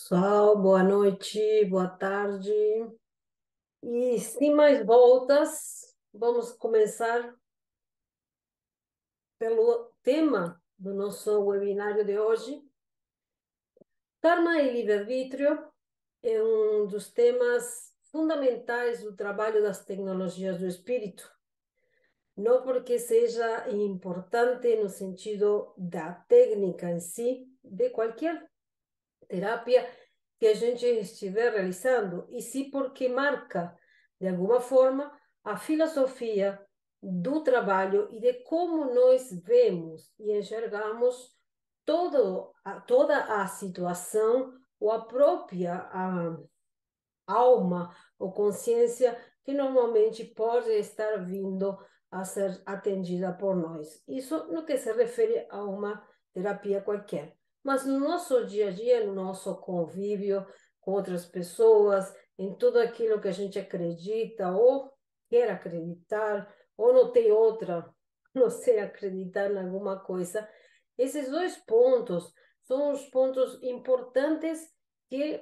Pessoal, boa noite, boa tarde. E sem mais voltas, vamos começar pelo tema do nosso webinário de hoje. Karma e livre-arbítrio é um dos temas fundamentais do trabalho das tecnologias do espírito. Não porque seja importante no sentido da técnica em si, de qualquer terapia que a gente estiver realizando, e sim porque marca, de alguma forma, a filosofia do trabalho e de como nós vemos e enxergamos toda a situação ou a própria alma ou consciência que normalmente pode estar vindo a ser atendida por nós. Isso no que se refere a uma terapia qualquer. Mas no nosso dia a dia, no nosso convívio com outras pessoas, em tudo aquilo que a gente acredita ou quer acreditar, ou não tem outra, não sei, acreditar em alguma coisa, esses dois pontos são os pontos importantes que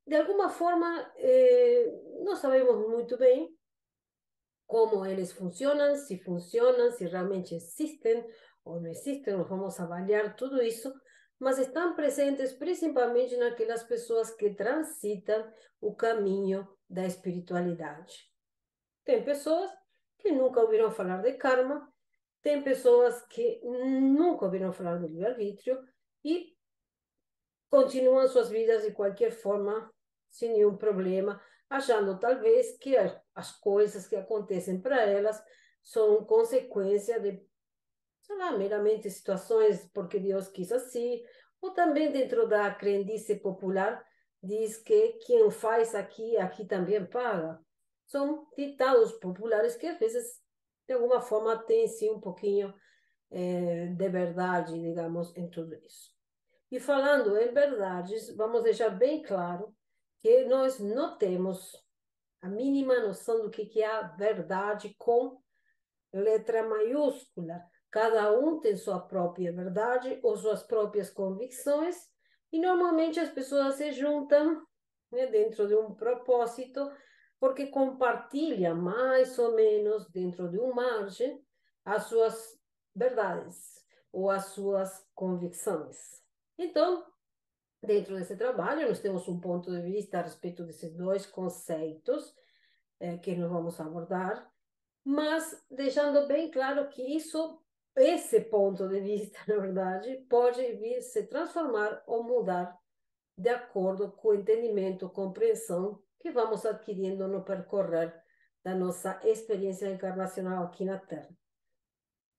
de alguma forma, não sabemos muito bem como eles funcionam, se realmente existem ou não existem, nós vamos avaliar tudo isso, mas estão presentes principalmente naquelas pessoas que transitam o caminho da espiritualidade. Tem pessoas que nunca ouviram falar de karma, tem pessoas que nunca ouviram falar do livre-arbítrio e continuam suas vidas de qualquer forma, sem nenhum problema, achando talvez que as coisas que acontecem para elas são consequência de, sei lá, meramente situações porque Deus quis assim, ou também dentro da crendice popular, diz que quem faz aqui, aqui também paga. São ditados populares que às vezes, de alguma forma, têm sim um pouquinho de verdade, digamos, em tudo isso. E falando em verdades, vamos deixar bem claro que nós não temos a mínima noção do que é a verdade com letra maiúscula. Cada um tem sua própria verdade ou suas próprias convicções, e normalmente as pessoas se juntam, né, dentro de um propósito, porque compartilham mais ou menos dentro de uma margem as suas verdades ou as suas convicções. Então, dentro desse trabalho, nós temos um ponto de vista a respeito desses dois conceitos que nós vamos abordar, mas deixando bem claro que esse ponto de vista, na verdade, pode vir se transformar ou mudar de acordo com o entendimento, compreensão que vamos adquirindo no percorrer da nossa experiência encarnacional aqui na Terra.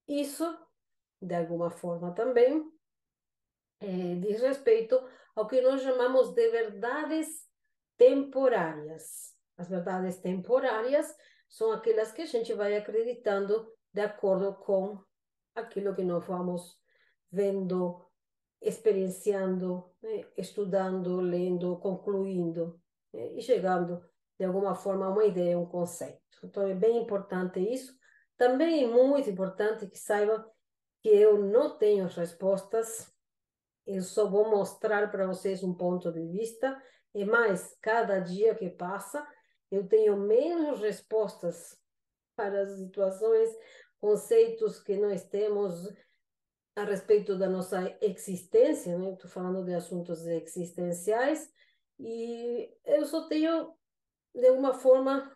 Isso, de alguma forma também, diz respeito ao que nós chamamos de verdades temporárias. As verdades temporárias são aquelas que a gente vai acreditando de acordo com aquilo que nós vamos vendo, experienciando, né, estudando, lendo, concluindo, né, e chegando de alguma forma a uma ideia, um conceito. Então é bem importante isso. Também é muito importante que saiba que eu não tenho respostas, eu só vou mostrar para vocês um ponto de vista, e mais, cada dia que passa, eu tenho menos respostas para as situações, conceitos que nós temos a respeito da nossa existência, né? Estou falando de assuntos existenciais, e eu só tenho, de alguma forma,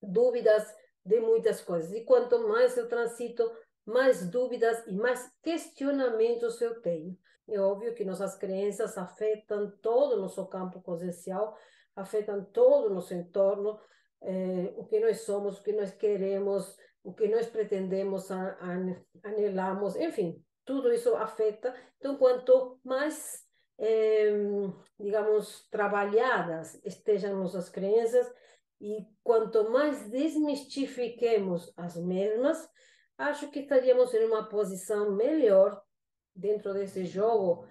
dúvidas de muitas coisas. E quanto mais eu transito, mais dúvidas e mais questionamentos eu tenho. É óbvio que nossas crenças afetam todo o nosso campo consciencial, afetam todo o nosso entorno, o que nós somos, o que nós queremos, o que nós pretendemos, anelamos, enfim, tudo isso afeta. Então, quanto mais, digamos, trabalhadas estejam nossas crenças, e quanto mais desmistifiquemos as mesmas, acho que estaríamos em uma posição melhor dentro desse jogo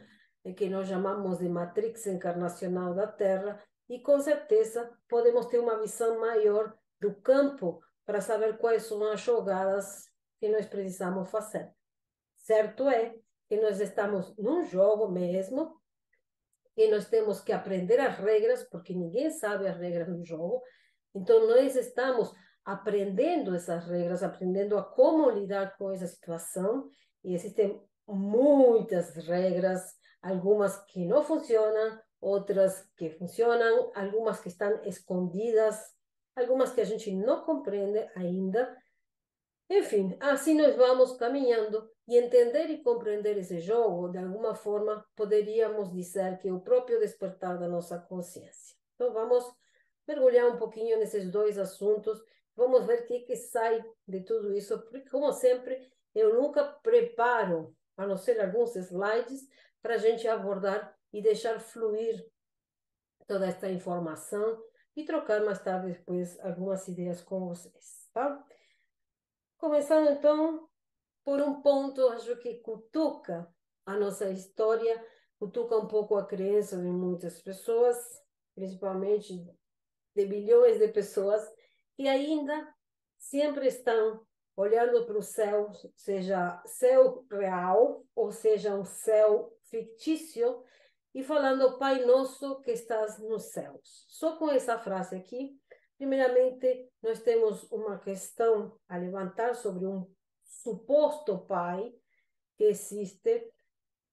que nós chamamos de matrix encarnacional da Terra, e com certeza podemos ter uma visão maior do campo para saber quais são as jogadas que nós precisamos fazer. Certo é que nós estamos num jogo mesmo, e nós temos que aprender as regras, porque ninguém sabe as regras do jogo. Então, nós estamos aprendendo essas regras, aprendendo a como lidar com essa situação, e existem muitas regras, algumas que não funcionam, outras que funcionam, algumas que estão escondidas, algumas que a gente não compreende ainda. Enfim, assim nós vamos caminhando e entender e compreender esse jogo, de alguma forma, poderíamos dizer que é o próprio despertar da nossa consciência. Então, vamos mergulhar um pouquinho nesses dois assuntos, vamos ver o que sai de tudo isso, porque, como sempre, eu nunca preparo, a não ser alguns slides, para a gente abordar e deixar fluir toda esta informação e trocar mais tarde, depois, algumas ideias com vocês, tá? Começando, então, por um ponto, acho que cutuca a nossa história, cutuca um pouco a crença de muitas pessoas, principalmente de bilhões de pessoas, que ainda sempre estão olhando para o céu, seja céu real, ou seja um céu fictício, e falando, Pai Nosso que estás nos céus. Só com essa frase aqui, primeiramente, nós temos uma questão a levantar sobre um suposto pai que existe,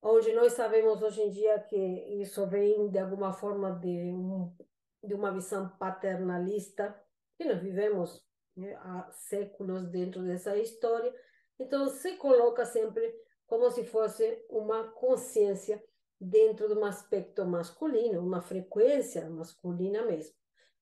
onde nós sabemos hoje em dia que isso vem de alguma forma de uma visão paternalista, que nós vivemos, né, há séculos dentro dessa história. Então, se coloca sempre como se fosse uma consciência dentro de um aspecto masculino, uma frequência masculina mesmo.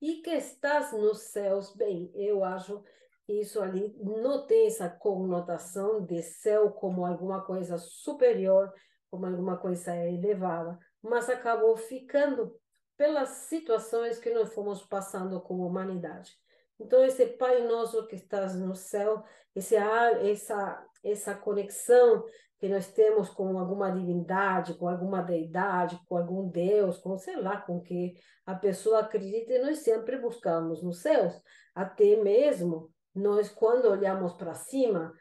E que estás nos céus, bem, eu acho que isso ali não tem essa conotação de céu como alguma coisa superior, como alguma coisa elevada, mas acabou ficando pelas situações que nós fomos passando como humanidade. Então, esse Pai Nosso que estás no céu, essa conexão que nós temos com alguma divindade, com alguma deidade, com algum Deus, com sei lá, com que a pessoa acredita, e nós sempre buscamos nos céus. Até mesmo nós, quando olhamos para cima,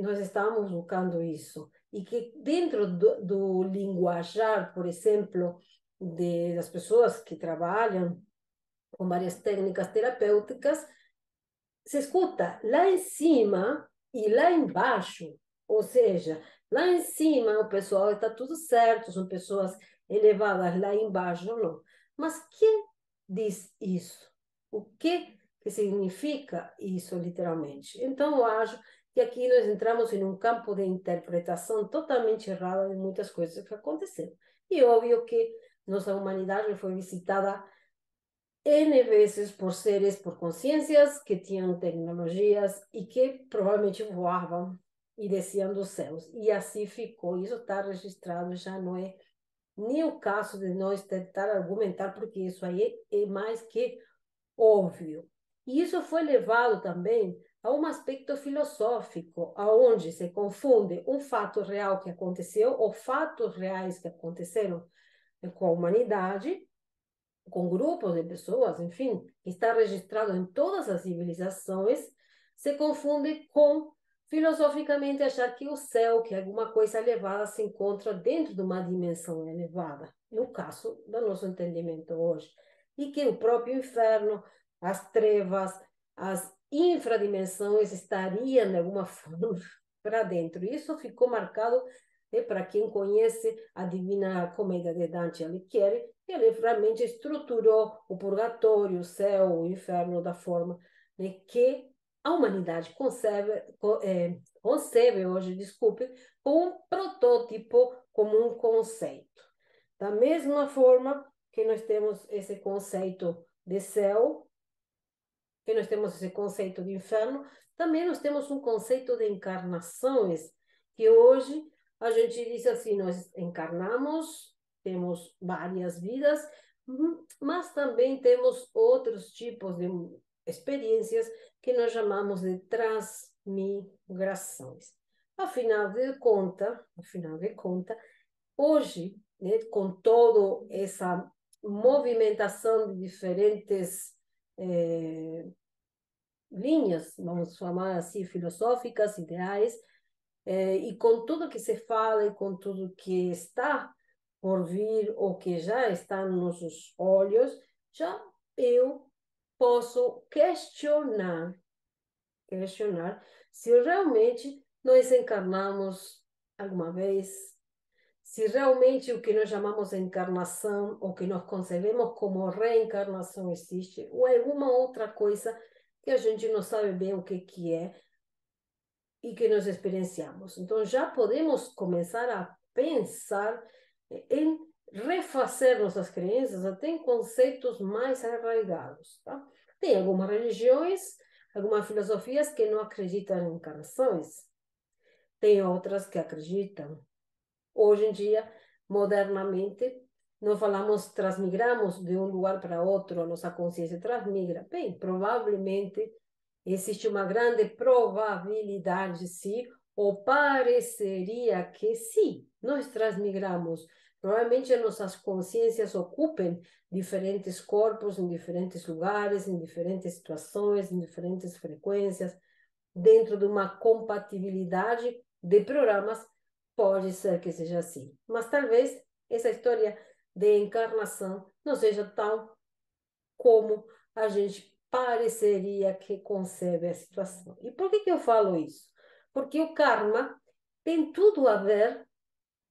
nós estamos buscando isso. E que dentro do linguajar, por exemplo, das pessoas que trabalham com várias técnicas terapêuticas, se escuta lá em cima e lá embaixo. Ou seja, lá em cima o pessoal está tudo certo, são pessoas elevadas, lá embaixo não. Mas quem diz isso? O que significa isso literalmente? Então, eu acho que aqui nós entramos em um campo de interpretação totalmente errada de muitas coisas que aconteceram. E óbvio que nossa humanidade foi visitada N vezes por seres, por consciências que tinham tecnologias e que provavelmente voavam e desciam dos céus. E assim ficou. Isso está registrado, já não é nem o caso de nós tentar argumentar, porque isso aí é mais que óbvio. E isso foi levado também a um aspecto filosófico, aonde se confunde um fato real que aconteceu, ou fatos reais que aconteceram com a humanidade, com grupos de pessoas, enfim, que está registrado em todas as civilizações, se confunde com filosoficamente achar que o céu, que alguma coisa elevada, se encontra dentro de uma dimensão elevada, no caso do nosso entendimento hoje, e que o próprio inferno, as trevas, as infradimensões estariam de alguma forma para dentro. Isso ficou marcado, para quem conhece a Divina Comédia de Dante Alighieri, ele realmente estruturou o purgatório, o céu, o inferno da forma, né, que a humanidade concebe hoje, desculpe, como um protótipo, como um conceito. Da mesma forma que nós temos esse conceito de céu, que nós temos esse conceito de inferno, também nós temos um conceito de encarnações, que hoje a gente diz assim, nós encarnamos, temos várias vidas, mas também temos outros tipos de experiências que nós chamamos de transmigrações. Afinal de conta, hoje, né, com toda essa movimentação de diferentes linhas, vamos chamar assim, filosóficas, ideais, e com tudo que se fala e com tudo que está, por vir ou que já está nos nossos olhos, já eu posso questionar se realmente nós encarnamos alguma vez, se realmente o que nós chamamos de encarnação, ou que nós concebemos como reencarnação existe, ou alguma outra coisa que a gente não sabe bem o que é e que nós experienciamos. Então, já podemos começar a pensar em refazer nossas crenças até em conceitos mais arraigados, tá? Tem algumas religiões, algumas filosofias que não acreditam em encarnações, tem outras que acreditam. Hoje em dia, modernamente, nós falamos, transmigramos de um lugar para outro, a nossa consciência transmigra. Bem, provavelmente existe uma grande probabilidade, sim, ou pareceria que sim, nós transmigramos. Provavelmente nossas consciências ocupem diferentes corpos em diferentes lugares, em diferentes situações, em diferentes frequências, dentro de uma compatibilidade de programas. Pode ser que seja assim, mas talvez essa história de encarnação não seja tão como a gente pareceria que concebe a situação. E por que eu falo isso? Porque o karma tem tudo a ver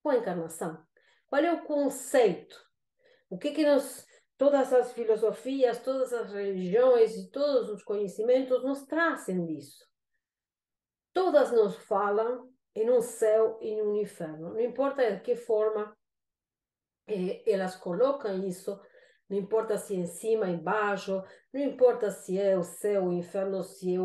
com a encarnação. Qual é o conceito? O que nós, todas as filosofias, todas as religiões e todos os conhecimentos nos trazem disso? Todas nos falam em um céu e em um inferno. Não importa de que forma elas colocam isso, não importa se é em cima, embaixo, não importa se é o céu, o inferno, se é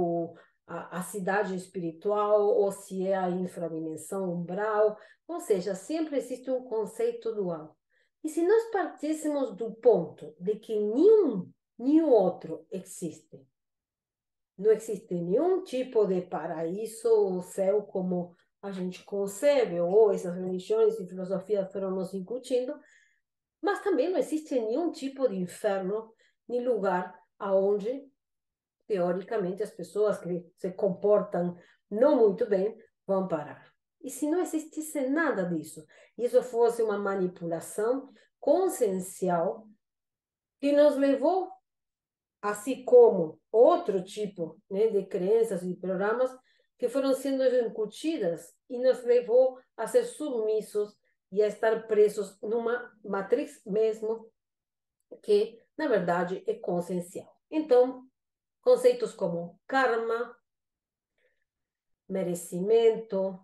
a cidade espiritual ou se é a infradimensão umbral, ou seja, sempre existe um conceito dual. E se nós partíssemos do ponto de que nenhum outro existe, não existe nenhum tipo de paraíso ou céu como a gente concebe, ou essas religiões e filosofias foram nos incutindo, mas também não existe nenhum tipo de inferno, nem lugar aonde, teoricamente, as pessoas que se comportam não muito bem vão parar. E se não existisse nada disso, isso fosse uma manipulação consciencial que nos levou, assim como outro tipo, né, de crenças e programas que foram sendo incutidas e nos levou a ser submissos e a estar presos numa matriz mesmo que, na verdade, é consciencial. Então, conceitos como karma, merecimento,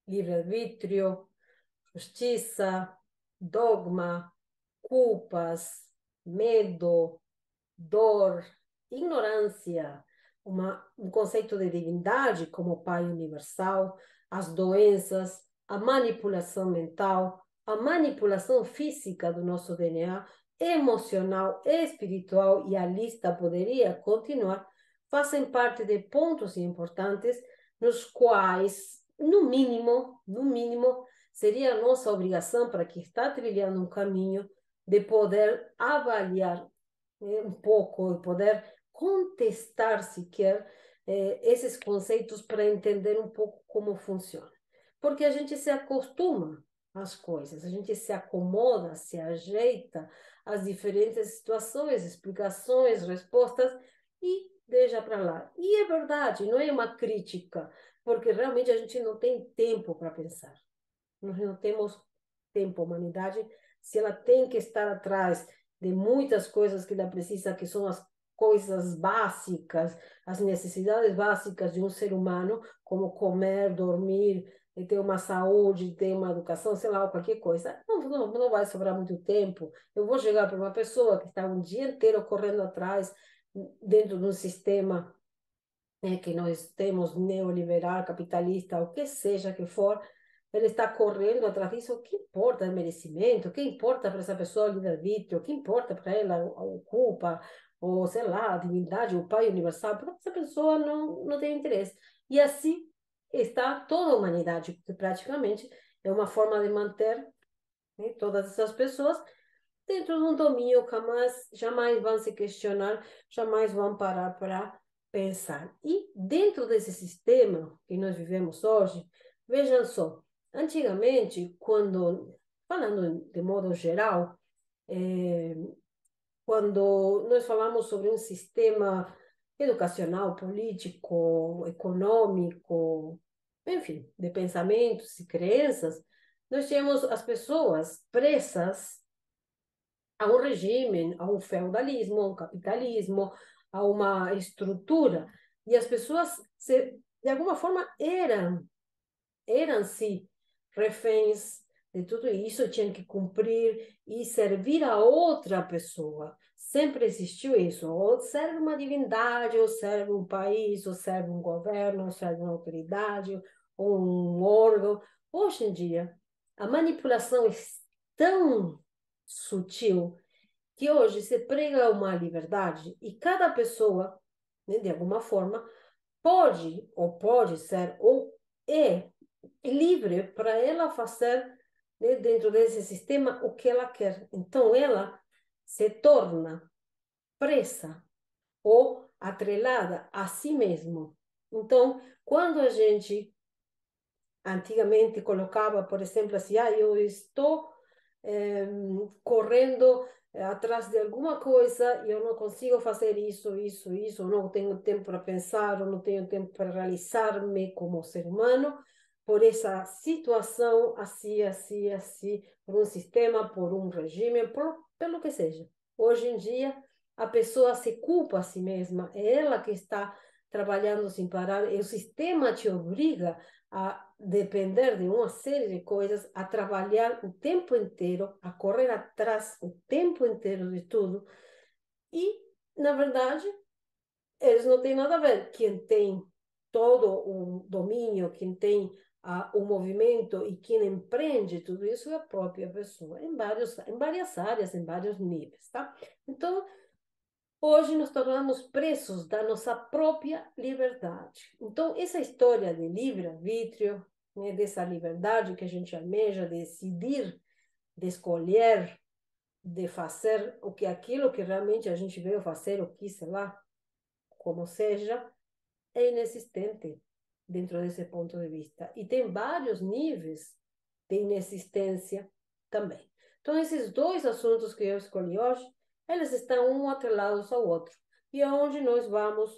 livre-arbítrio, justiça, dogma, culpas, medo, dor, ignorância, um conceito de divindade como Pai Universal, as doenças, a manipulação mental, a manipulação física do nosso DNA, emocional, espiritual, e a lista poderia continuar, fazem parte de pontos importantes nos quais, no mínimo, seria a nossa obrigação para quem está trilhando um caminho de poder avaliar um pouco e poder contestar sequer esses conceitos para entender um pouco como funciona. Porque a gente se acostuma às coisas, a gente se acomoda, se ajeita às diferentes situações, explicações, respostas e deixa para lá. E é verdade, não é uma crítica, porque realmente a gente não tem tempo para pensar. Nós não temos tempo, a humanidade, se ela tem que estar atrás de muitas coisas que ela precisa, que são as coisas básicas, as necessidades básicas de um ser humano, como comer, dormir, ter uma saúde, ter uma educação, sei lá, qualquer coisa. Não vai sobrar muito tempo. Eu vou chegar para uma pessoa que está um dia inteiro correndo atrás, dentro de um sistema que nós temos neoliberal, capitalista, o que seja que for, ele está correndo atrás disso. O que importa é merecimento? O que importa para essa pessoa o livre-arbítrio? O que importa para ela a culpa? Ou, sei lá, a divindade, o Pai Universal? Para essa pessoa não tem interesse. E assim está toda a humanidade, porque praticamente é uma forma de manter, né, todas essas pessoas dentro de um domínio que jamais vão se questionar, jamais vão parar para pensar. E dentro desse sistema que nós vivemos hoje, vejam só, antigamente, quando falando de modo geral, quando nós falamos sobre um sistema educacional, político, econômico, enfim, de pensamentos e crenças, nós temos as pessoas presas a um regime, a um feudalismo, a um capitalismo, a uma estrutura, e as pessoas, de alguma forma, eram-se reféns de tudo isso, tinham que cumprir e servir a outra pessoa. Sempre existiu isso. Ou serve uma divindade, ou serve um país, ou serve um governo, ou serve uma autoridade, ou um órgão. Hoje em dia, a manipulação é tão sutil que hoje se prega uma liberdade e cada pessoa, né, de alguma forma, pode ser, ou é livre para ela fazer, né, dentro desse sistema o que ela quer. Então, ela se torna presa ou atrelada a si mesma. Então, quando a gente antigamente colocava, por exemplo, assim, eu estou correndo atrás de alguma coisa e eu não consigo fazer isso, eu não tenho tempo para pensar, eu não tenho tempo para realizar-me como ser humano, por essa situação, assim, por um sistema, por um regime, pelo que seja. Hoje em dia, a pessoa se culpa a si mesma, é ela que está trabalhando sem parar, e o sistema te obriga a depender de uma série de coisas, a trabalhar o tempo inteiro, a correr atrás o tempo inteiro de tudo. E, na verdade, eles não têm nada a ver. Quem tem todo o domínio, quem tem o movimento e quem empreende tudo isso é a própria pessoa, em várias áreas, em vários níveis, tá? Então, hoje nos tornamos presos da nossa própria liberdade. Então, essa história de livre-arbítrio, né, dessa liberdade que a gente almeja, de decidir, de escolher, de fazer o que aquilo que realmente a gente veio fazer, o que, sei lá, como seja, é inexistente dentro desse ponto de vista. E tem vários níveis de inexistência também. Então, esses dois assuntos que eu escolhi hoje, eles estão um atrelados ao outro. E é onde nós vamos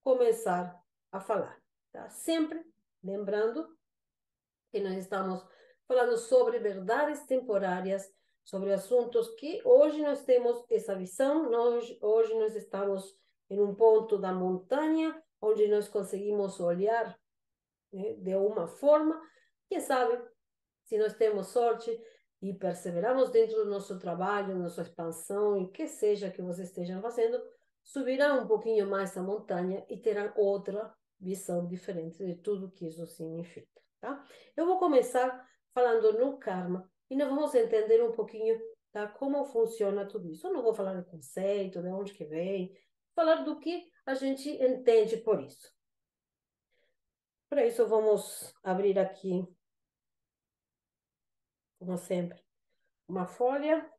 começar a falar. Tá? Sempre lembrando que nós estamos falando sobre verdades temporárias, sobre assuntos que hoje nós temos essa visão, hoje nós estamos em um ponto da montanha onde nós conseguimos olhar, né, de uma forma, quem sabe, se nós temos sorte e perseveramos dentro do nosso trabalho, nossa expansão, e que seja que vocês estejam fazendo, subirão um pouquinho mais a montanha e terão outra visão diferente de tudo que isso significa, tá? Eu vou começar falando no karma e nós vamos entender um pouquinho, tá, como funciona tudo isso. Eu não vou falar do conceito, de onde que vem, falar do que a gente entende por isso. Para isso, vamos abrir aqui, como sempre, uma folha.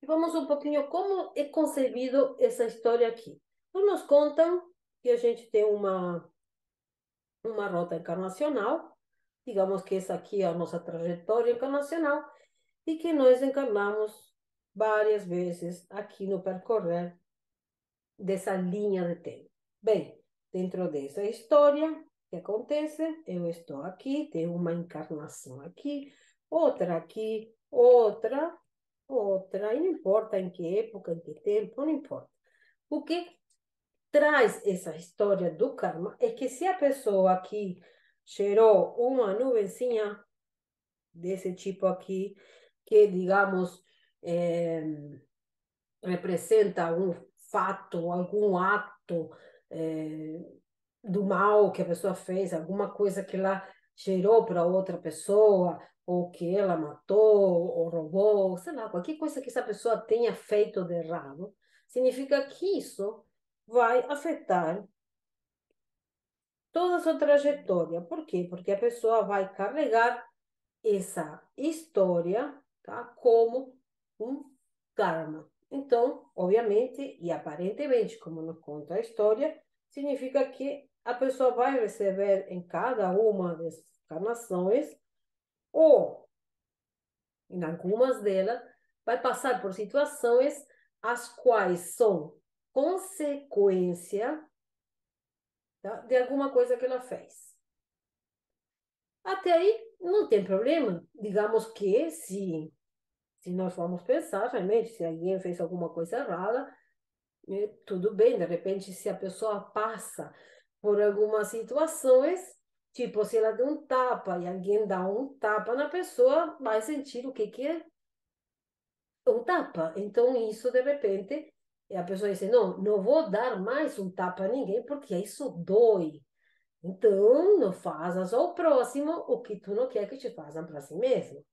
E vamos um pouquinho como é concebido essa história aqui. Então, nos contam que a gente tem uma rota encarnacional, digamos que essa aqui é a nossa trajetória encarnacional, e que nós encarnamos várias vezes aqui no percorrer dessa linha de tempo. Bem, dentro dessa história que acontece, eu estou aqui, tenho uma encarnação aqui, outra, e não importa em que época, em que tempo, não importa. O que traz essa história do karma é que se a pessoa aqui cheirou uma nuvencinha desse tipo aqui, que, digamos, é, representa um fato, algum ato é, do mal que a pessoa fez, alguma coisa que ela cheirou para outra pessoa, ou que ela matou, ou roubou, sei lá, qualquer coisa que essa pessoa tenha feito de errado, significa que isso vai afetar toda a sua trajetória. Por quê? Porque a pessoa vai carregar essa história, tá, como um karma. Então, obviamente e aparentemente, como nos conta a história, significa que a pessoa vai receber em cada uma dessas encarnações, ou em algumas delas, vai passar por situações as quais são consequência, tá, de alguma coisa que ela fez. Até aí não tem problema. Digamos que se nós formos pensar, realmente, se alguém fez alguma coisa errada, tudo bem, de repente, se a pessoa passa por algumas situações, tipo, se ela deu um tapa e alguém dá um tapa na pessoa, vai sentir o que que é um tapa. Então, isso, de repente, a pessoa diz, não, não vou dar mais um tapa a ninguém, porque isso dói. Então, não faças ao próximo o que tu não quer que te façam para si mesmo.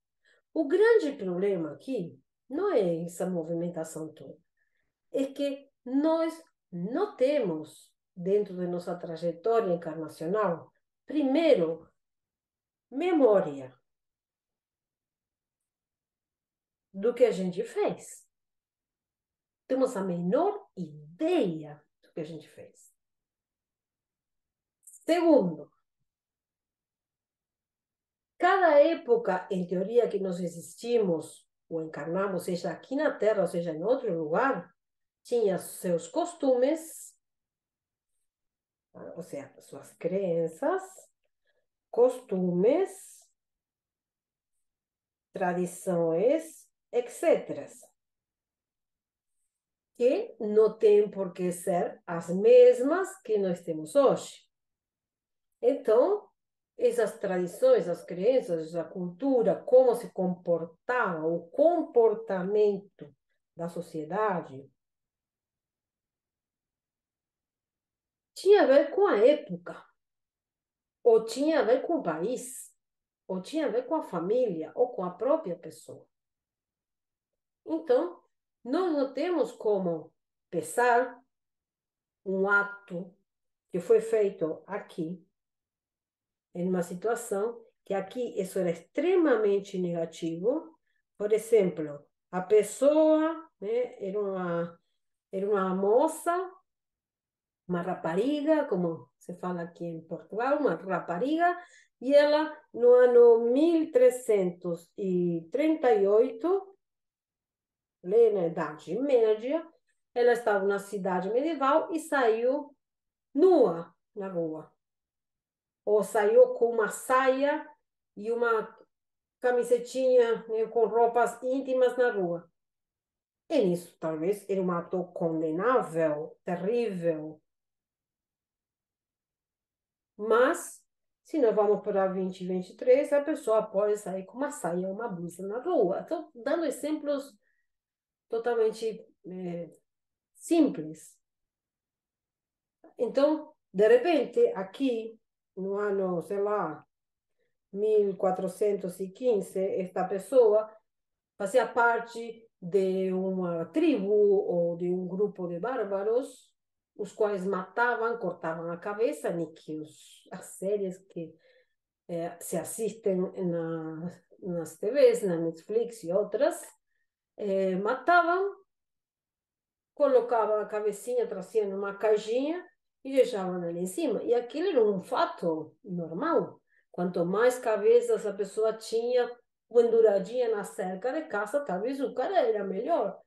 O grande problema aqui não é essa movimentação toda, é que nós não temos, dentro de nossa trajetória encarnacional, primeiro, memória do que a gente fez. Temos a menor ideia do que a gente fez. Segundo, cada época, em teoria, que nós existimos ou encarnamos, seja aqui na Terra, ou seja em outro lugar, tinha seus costumes, ou seja, suas crenças, costumes, tradições, etc. Que não tem por que ser as mesmas que nós temos hoje. Então, essas tradições, as crenças, a cultura, como se comportava, o comportamento da sociedade, tinha a ver com a época, ou tinha a ver com o país, ou tinha a ver com a família, ou com a própria pessoa. Então, nós não temos como pensar um ato que foi feito aqui, em uma situação que aqui isso era extremamente negativo. Por exemplo, a pessoa, né, era uma moça, uma rapariga, como se fala aqui em Portugal, uma rapariga, e ela, no ano 1338, na Idade Média, ela estava na cidade medieval e saiu nua na rua. Ou saiu com uma saia e uma camisetinha, né, com roupas íntimas na rua. E nisso, talvez, era um ato condenável, terrível. Mas, se nós vamos para 2023, a pessoa pode sair com uma saia, uma blusa na rua. Estou dando exemplos totalmente simples. Então, de repente, aqui, no ano, sei lá, 1415, esta pessoa fazia parte de uma tribo ou de um grupo de bárbaros, os quais matavam, cortavam a cabeça, as séries que se assistem nas TVs, na Netflix e outras, matavam, colocavam a cabecinha, traziam numa caixinha e deixavam ali em cima. E aquilo era um fato normal. Quanto mais cabeças a pessoa tinha penduradinha na cerca de casa, talvez o cara era melhor.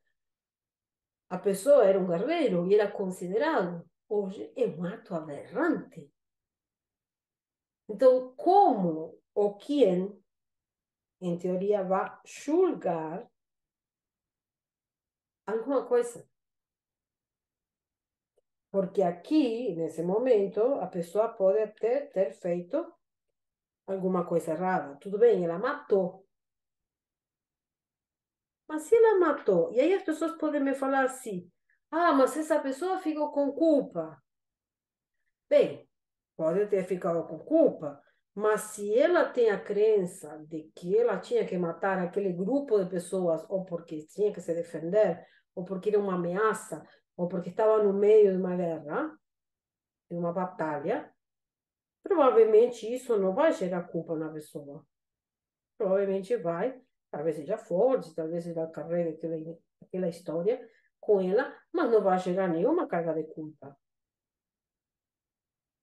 A pessoa era um guerreiro e era considerado. Hoje é um ato aberrante. Então, como ou quem, em teoria, vai julgar alguma coisa? Porque aqui, nesse momento, a pessoa pode ter feito alguma coisa errada. Tudo bem, ela matou. Mas se ela matou, e aí as pessoas podem me falar assim: ah, mas essa pessoa ficou com culpa. Bem, pode ter ficado com culpa, mas se ela tem a crença de que ela tinha que matar aquele grupo de pessoas, ou porque tinha que se defender, ou porque era uma ameaça, ou porque estava no meio de uma guerra, de uma batalha, provavelmente isso não vai gerar culpa na pessoa. Provavelmente vai, talvez seja forte, talvez ela carregue aquela história, com ela, mas não vai gerar nenhuma carga de culpa.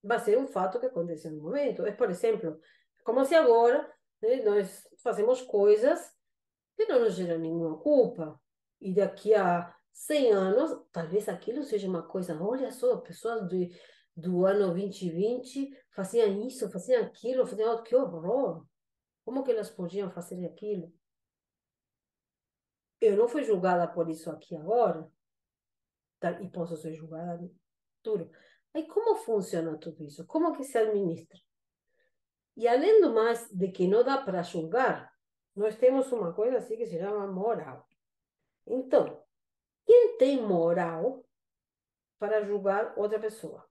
Vai ser um fato que aconteceu no momento. É, por exemplo, como se agora, né, nós fazemos coisas que não nos geram nenhuma culpa. E daqui a 100 anos, talvez aquilo seja uma coisa, olha só, pessoas do ano 2020 faziam isso, faziam aquilo, faziam, oh, que horror. Como que elas podiam fazer aquilo? Eu não fui julgada por isso aqui agora, tá? E posso ser julgada no futuro. Aí como funciona tudo isso? Como que se administra? E além do mais de que não dá para julgar, nós temos uma coisa assim que se chama moral. Então, quem tem moral para julgar outra pessoa?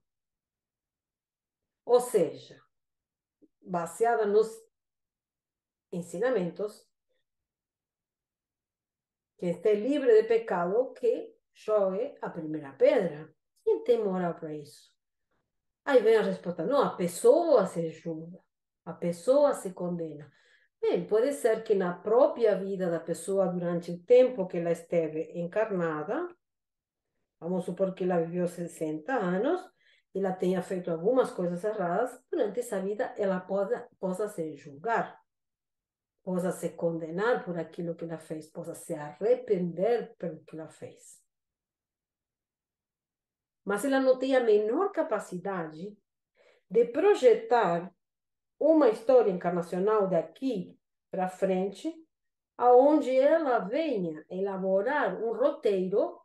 Ou seja, baseada nos ensinamentos, que esté livre de pecado, que jogue a primeira pedra. Quem tem moral para isso? Aí vem a resposta: não, a pessoa se julga, a pessoa se condena. Bem, pode ser que na própria vida da pessoa, durante o tempo que ela esteve encarnada, vamos supor que ela viveu 60 anos, ela tenha feito algumas coisas erradas, durante essa vida ela possa se julgar, possa se condenar por aquilo que ela fez, possa se arrepender pelo que ela fez. Mas ela não tem a menor capacidade de projetar uma história encarnacional daqui para frente, aonde ela venha elaborar um roteiro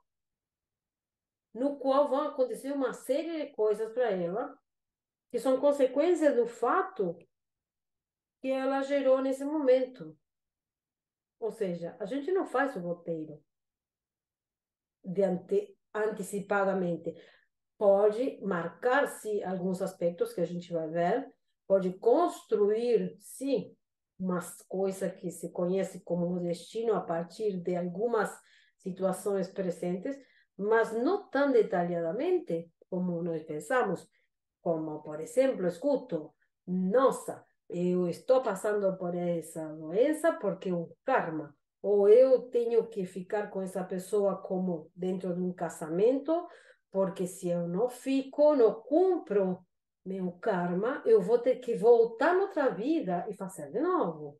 no qual vão acontecer uma série de coisas para ela, que são consequências do fato que ela gerou nesse momento. Ou seja, a gente não faz o roteiro antecipadamente. Pode marcar-se alguns aspectos que a gente vai ver, pode construir, sim, umas coisas que se conhece como o destino a partir de algumas situações presentes, mas não tão detalhadamente como nós pensamos. Como, por exemplo, escuto, nossa, eu estou passando por essa doença porque é um karma. Ou eu tenho que ficar com essa pessoa como dentro de um casamento, porque se eu não fico, não cumpro meu karma, eu vou ter que voltar noutra vida e fazer de novo.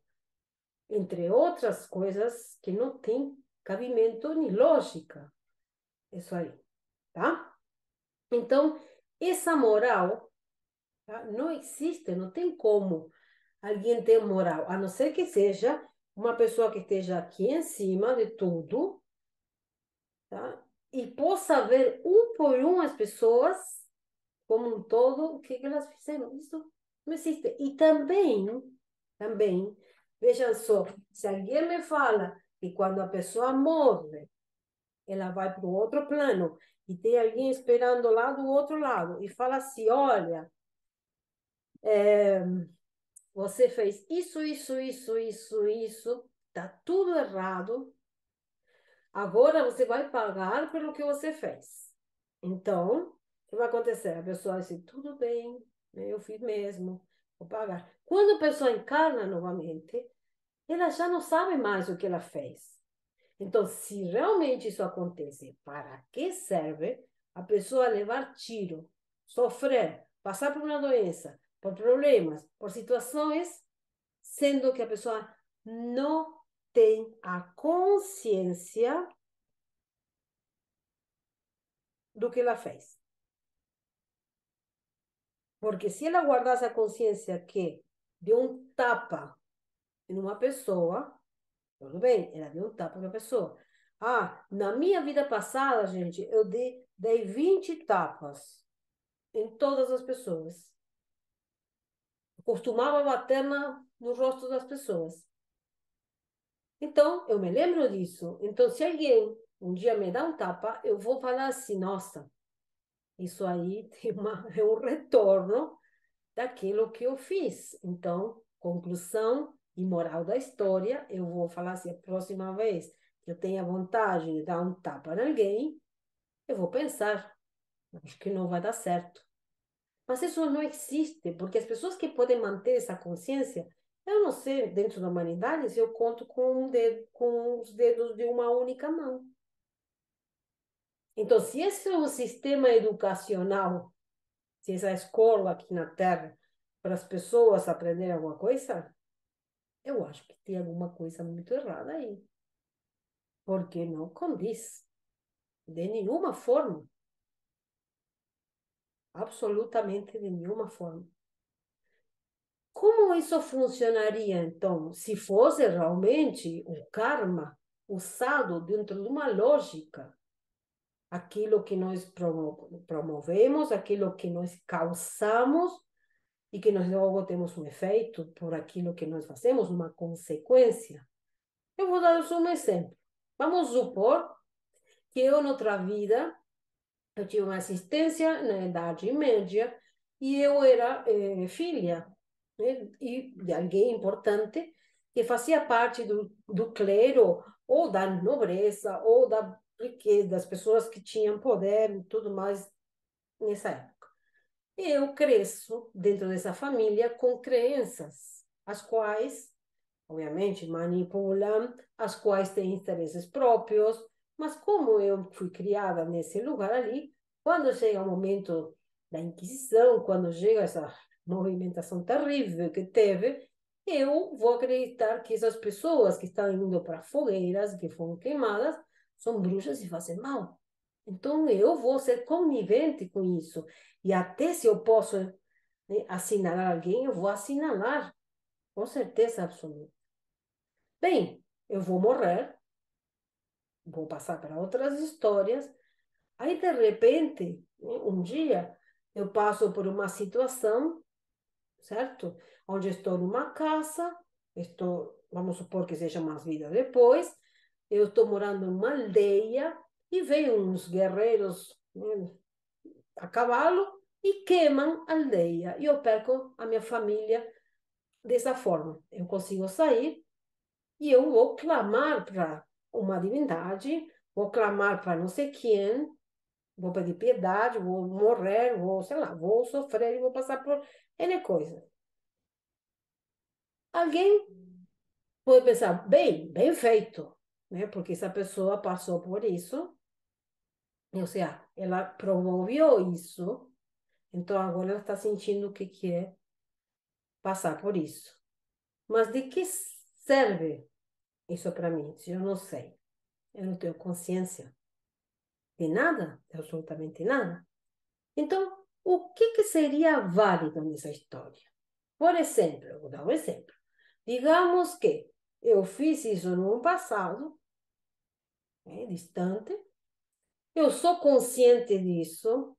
Entre outras coisas que não tem cabimento nem lógica. Isso aí, tá? Então, essa moral, tá? Não existe, não tem como alguém ter moral, a não ser que seja uma pessoa que esteja aqui em cima de tudo, tá? E possa ver um por um as pessoas como um todo, o que elas fizeram. Isso não existe. E também, vejam só, se alguém me fala que quando a pessoa morre, ela vai para o outro plano e tem alguém esperando lá do outro lado e fala assim, olha, você fez isso, tá tudo errado. Agora você vai pagar pelo que você fez. Então, o que vai acontecer? A pessoa vai dizer, tudo bem, né, eu fiz mesmo, vou pagar. Quando a pessoa encarna novamente, ela já não sabe mais o que ela fez. Então, se realmente isso acontece, para que serve a pessoa levar tiro, sofrer, passar por uma doença, por problemas, por situações, sendo que a pessoa não tem a consciência do que ela fez? Porque se ela guardasse a consciência que deu um tapa em uma pessoa, tudo bem, ela deu um tapa em uma pessoa. Ah, na minha vida passada, gente, eu dei 20 tapas em todas as pessoas. Eu costumava bater no rosto das pessoas. Então, eu me lembro disso. Então, se alguém um dia me dá um tapa, eu vou falar assim, nossa, isso aí é um retorno daquilo que eu fiz. Então, conclusão e moral da história, eu vou falar assim, a próxima vez que eu tenha vontade de dar um tapa em alguém, eu vou pensar, acho que não vai dar certo. Mas isso não existe, porque as pessoas que podem manter essa consciência, eu não sei, dentro da humanidade, se eu conto com os dedos de uma única mão. Então, se esse é um sistema educacional, se essa escola aqui na Terra, para as pessoas aprenderem alguma coisa, eu acho que tem alguma coisa muito errada aí. Porque não condiz, de nenhuma forma. Absolutamente de nenhuma forma. Como isso funcionaria, então, se fosse realmente o karma usado dentro de uma lógica? Aquilo que nós promovemos, aquilo que nós causamos e que nós logo temos um efeito por aquilo que nós fazemos, uma consequência. Eu vou dar um exemplo. Vamos supor que eu, noutra vida, eu tive uma assistência na Idade Média e eu era filha, né, e de alguém importante que fazia parte do clero ou da nobreza ou da riqueza, das pessoas que tinham poder e tudo mais nessa época. E eu cresço dentro dessa família com crenças, as quais, obviamente, manipulam, as quais têm interesses próprios, mas como eu fui criada nesse lugar ali, quando chega o momento da Inquisição, quando chega essa movimentação terrível que teve, eu vou acreditar que essas pessoas que estão indo para fogueiras, que foram queimadas, são bruxas e fazem mal. Então eu vou ser conivente com isso. E até se eu posso, né, assinalar alguém, eu vou assinalar, com certeza absoluta. Bem, eu vou morrer, vou passar para outras histórias. Aí, de repente, um dia, eu passo por uma situação, certo? Onde estou numa casa, estou, vamos supor que seja umas vidas depois, eu estou morando numa aldeia e vem uns guerreiros, né, a cavalo e queimam a aldeia. E eu perco a minha família dessa forma. Eu consigo sair e eu vou clamar para uma divindade, vou clamar para não sei quem, vou pedir piedade, vou morrer, vou, sei lá, vou sofrer e vou passar por N coisa. Alguém pode pensar, bem feito, né? Porque essa pessoa passou por isso, ou seja, ela promoveu isso, então agora ela está sentindo o que é passar por isso. Mas de que serve isso para mim, se eu não sei? Eu não tenho consciência de nada, de absolutamente nada. Então, o que seria válido nessa história? Por exemplo, eu vou dar um exemplo. Digamos que eu fiz isso no passado, distante, eu sou consciente disso,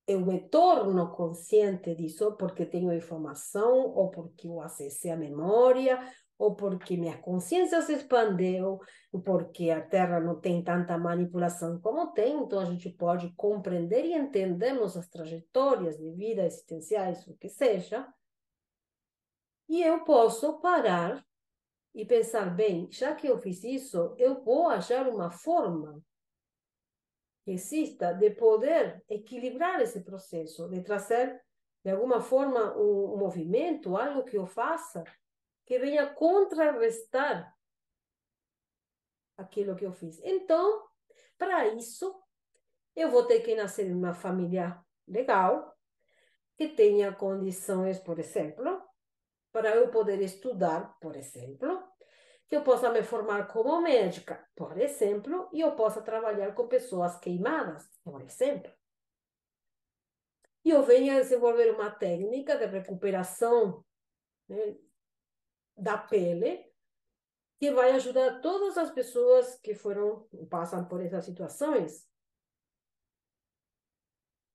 eu me torno consciente disso porque tenho informação, ou porque eu acessei a memória, ou porque minha consciência se expandeu, porque a Terra não tem tanta manipulação como tem, então a gente pode compreender e entendermos as trajetórias de vida existenciais, o que seja, e eu posso parar e pensar, bem, já que eu fiz isso, eu vou achar uma forma que exista de poder equilibrar esse processo, de trazer, de alguma forma, um movimento, algo que eu faça, que venha contrarrestar aquilo que eu fiz. Então, para isso, eu vou ter que nascer em uma família legal, que tenha condições, por exemplo, para eu poder estudar, por exemplo, que eu possa me formar como médica, por exemplo, e eu possa trabalhar com pessoas queimadas, por exemplo. E eu venho a desenvolver uma técnica de recuperação, né, da pele, que vai ajudar todas as pessoas que passam por essas situações.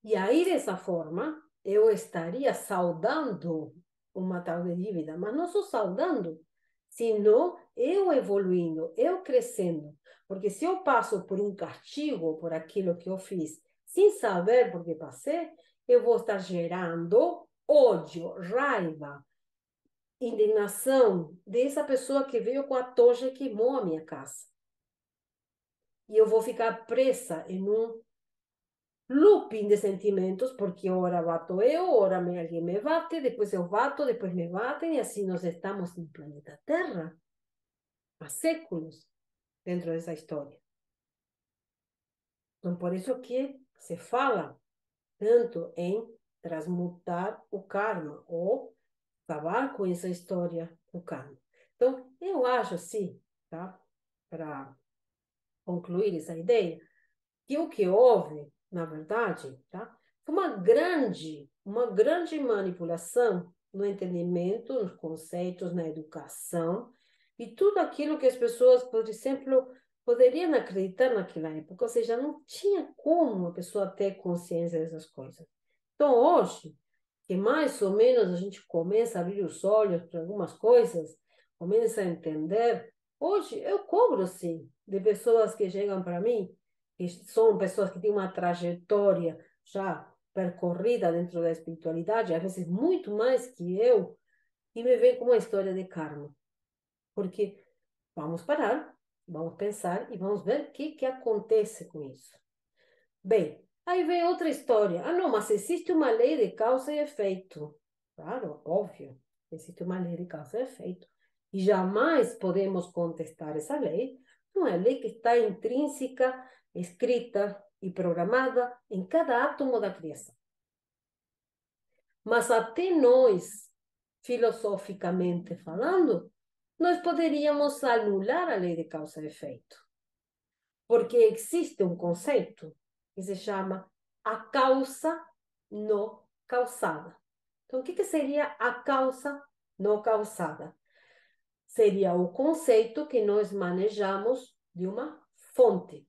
E aí, dessa forma, eu estaria saudando uma tal de dívida, mas não só saudando, sino eu evoluindo, eu crescendo. Porque se eu passo por um castigo, por aquilo que eu fiz, sem saber por que passei, eu vou estar gerando ódio, raiva, indignação dessa pessoa que veio com a tocha e queimou a minha casa. E eu vou ficar presa em um looping de sentimentos, porque ora bato eu, ora alguém me bate, depois eu bato, depois me batem, e assim nós estamos no planeta Terra há séculos dentro dessa história. Então, por isso que se fala tanto em transmutar o karma, ou acabar com essa história do karma. Então, eu acho assim, tá? Para concluir essa ideia, que o que houve, na verdade, tá? Foi uma grande manipulação no entendimento, nos conceitos, na educação, e tudo aquilo que as pessoas, por exemplo, poderiam acreditar naquela época, ou seja, não tinha como a pessoa ter consciência dessas coisas. Então, hoje, que mais ou menos a gente começa a abrir os olhos para algumas coisas, começa a entender, hoje eu cobro, sim, de pessoas que chegam para mim, que são pessoas que têm uma trajetória já percorrida dentro da espiritualidade, às vezes muito mais que eu, e me vem com uma história de karma. Porque vamos parar, vamos pensar e vamos ver o que acontece com isso. Bem, aí vem outra história. Ah, não, mas existe uma lei de causa e efeito. Claro, óbvio, existe uma lei de causa e efeito. E jamais podemos contestar essa lei. Uma lei que está intrínseca, escrita e programada em cada átomo da criação. Mas até nós, filosoficamente falando, nós poderíamos anular a lei de causa e efeito. Porque existe um conceito que se chama a causa não causada. Então, o que seria a causa não causada? Seria o conceito que nós manejamos de uma fonte,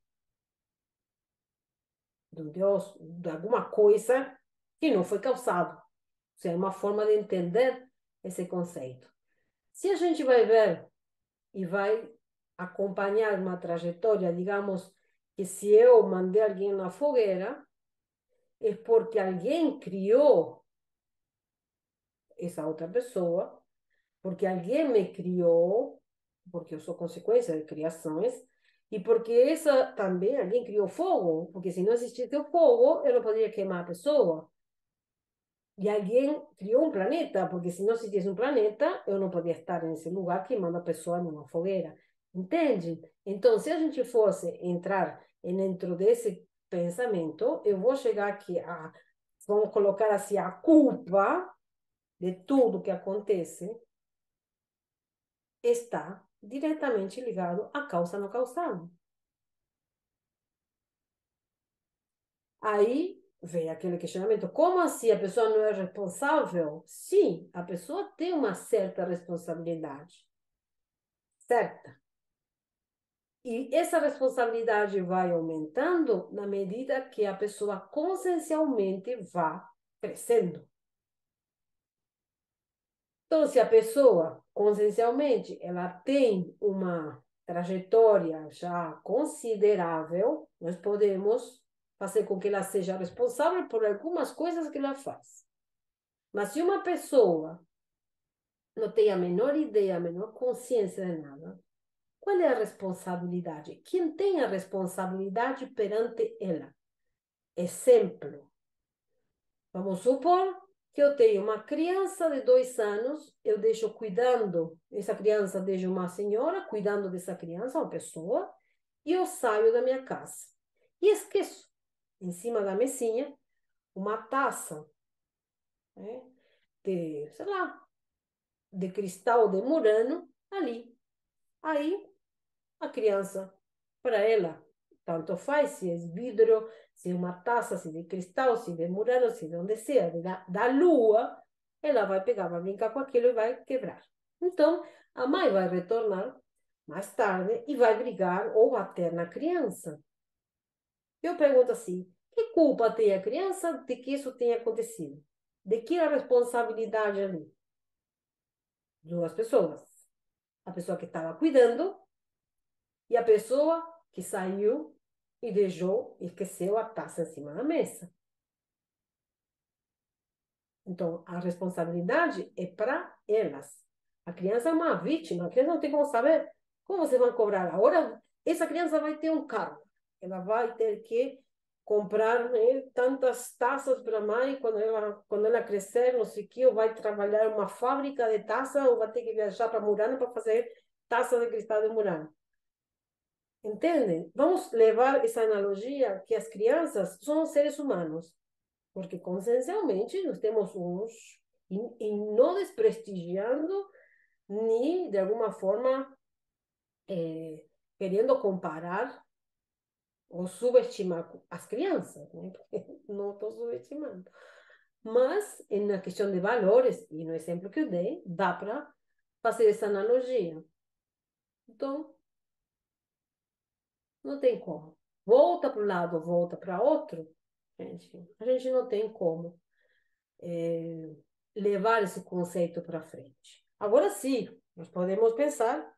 de um Deus, de alguma coisa que não foi causado. Isso é uma forma de entender esse conceito. Se a gente vai ver e vai acompanhar uma trajetória, digamos que se eu mandei alguém na fogueira, é porque alguém criou essa outra pessoa, porque alguém me criou, porque eu sou consequência de criações, e porque essa também alguém criou fogo, porque se não existisse o fogo, eu não poderia queimar a pessoa. E alguém criou um planeta, porque se não existisse um planeta, eu não podia estar nesse lugar queimando a pessoa numa fogueira. Entende? Então, se a gente fosse entrar dentro desse pensamento, eu vou chegar aqui a, vamos colocar assim, a culpa de tudo que acontece está diretamente ligado à causa não causada. Aí vem aquele questionamento: como assim a pessoa não é responsável? Sim, a pessoa tem uma certa responsabilidade, certa. E essa responsabilidade vai aumentando na medida que a pessoa consciencialmente vá crescendo. Então, se a pessoa consciencialmente ela tem uma trajetória já considerável, nós podemos fazer com que ela seja responsável por algumas coisas que ela faz. Mas se uma pessoa não tem a menor ideia, a menor consciência de nada, qual é a responsabilidade? Quem tem a responsabilidade perante ela? Exemplo. Vamos supor que eu tenho uma criança de 2 anos, eu deixo cuidando, essa criança deixa uma senhora cuidando dessa criança, uma pessoa, e eu saio da minha casa. E esqueço, em cima da mesinha, uma taça, né, de, sei lá, de cristal de Murano ali. Aí a criança, para ela, tanto faz se é vidro, se é uma taça, se é de cristal, se é de Murano, se é de onde seja, da lua, ela vai pegar, vai brincar com aquilo e vai quebrar. Então, a mãe vai retornar mais tarde e vai brigar ou bater na criança. Eu pergunto assim: que culpa tem a criança de que isso tenha acontecido? De que a responsabilidade ali? Duas pessoas. A pessoa que estava cuidando e a pessoa que saiu e deixou, esqueceu a taça em cima da mesa. Então, a responsabilidade é para elas. A criança é uma vítima, a criança não tem como saber como você vai cobrar. Agora, essa criança vai ter um carro, ela vai ter que comprar, né, tantas taças para a mãe quando ela crescer, não sei o que, ou vai trabalhar em uma fábrica de taça, ou vai ter que viajar para Murano para fazer taça de cristal de Murano. Entendem? Vamos levar essa analogia que as crianças são seres humanos, porque consciencialmente nós temos uns, e não desprestigiando, nem de alguma forma querendo comparar ou subestimar as crianças, né? Não estou subestimando. Mas, na questão de valores, e no exemplo que eu dei, dá para fazer essa analogia. Então, não tem como. Volta para um lado, volta para outro, gente, a gente não tem como levar esse conceito para frente. Agora sim, nós podemos pensar,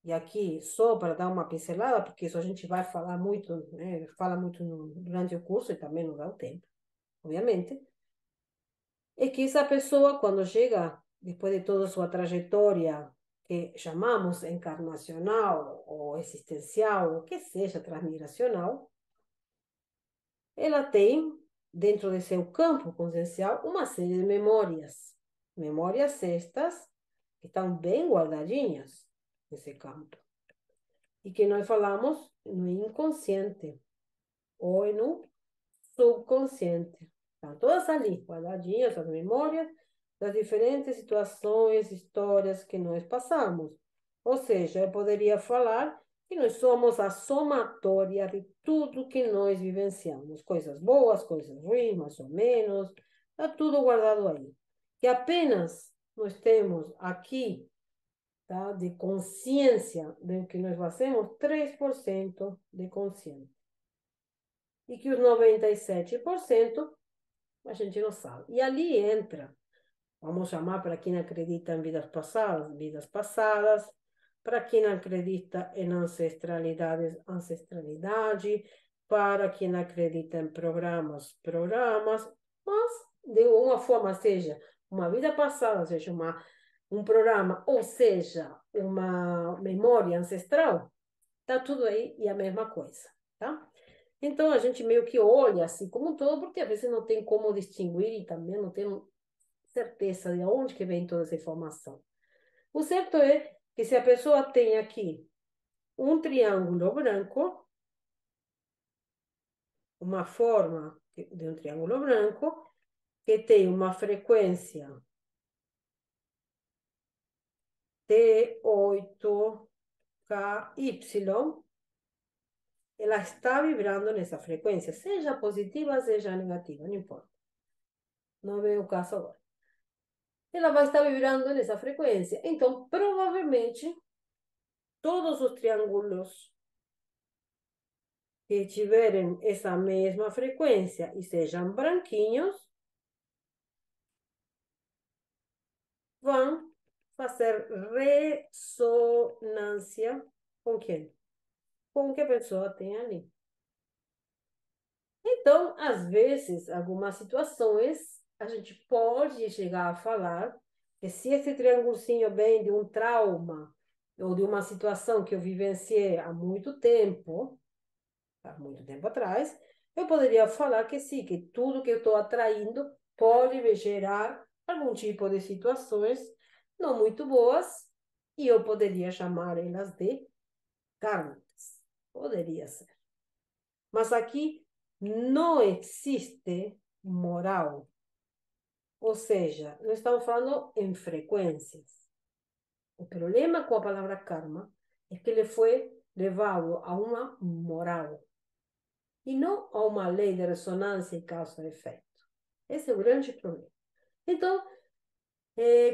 e aqui só para dar uma pincelada, porque isso a gente vai falar muito, né, fala muito durante o curso e também não dá o tempo, obviamente, é que essa pessoa, quando chega, depois de toda a sua trajetória, que chamamos encarnacional ou existencial, o que seja transmigracional, ela tem, dentro de seu campo consciencial, uma série de memórias. Memórias estas que estão bem guardadinhas nesse campo. E que nós falamos no inconsciente ou no subconsciente. Estão todas ali, guardadinhas, as memórias das diferentes situações, histórias que nós passamos. Ou seja, eu poderia falar que nós somos a somatória de tudo que nós vivenciamos. Coisas boas, coisas ruins, mais ou menos. Está tudo guardado aí. Que apenas nós temos aqui, tá, de consciência do que nós fazemos, 3% de consciência. E que os 97% a gente não sabe. E ali entra, vamos chamar para quem acredita em vidas passadas, para quem acredita em ancestralidade, ancestralidade, para quem acredita em programas, mas de uma forma, seja uma vida passada, seja um programa, ou seja, uma memória ancestral, tá tudo aí e a mesma coisa, tá? Então a gente meio que olha assim como um todo, porque às vezes não tem como distinguir e também não tem certeza de onde que vem toda essa informação. O certo é que se a pessoa tem aqui um triângulo branco, uma forma de um triângulo branco, que tem uma frequência T8KY, ela está vibrando nessa frequência, seja positiva, seja negativa, não importa. Não vem o caso agora. Ela vai estar vibrando nessa frequência. Então, provavelmente, todos os triângulos que tiverem essa mesma frequência e sejam branquinhos, vão fazer ressonância com quem? Com o que a pessoa tem ali. Então, às vezes, algumas situações, a gente pode chegar a falar que se esse triângulozinho vem de um trauma ou de uma situação que eu vivenciei há muito tempo atrás, eu poderia falar que sim, que tudo que eu estou atraindo pode me gerar algum tipo de situações não muito boas e eu poderia chamar elas de kármicas. Poderia ser. Mas aqui não existe moral. Ou seja, nós estamos falando em frequências. O problema com a palavra karma é que ele foi levado a uma moral e não a uma lei de ressonância e causa e efeito. Esse é o grande problema. Então,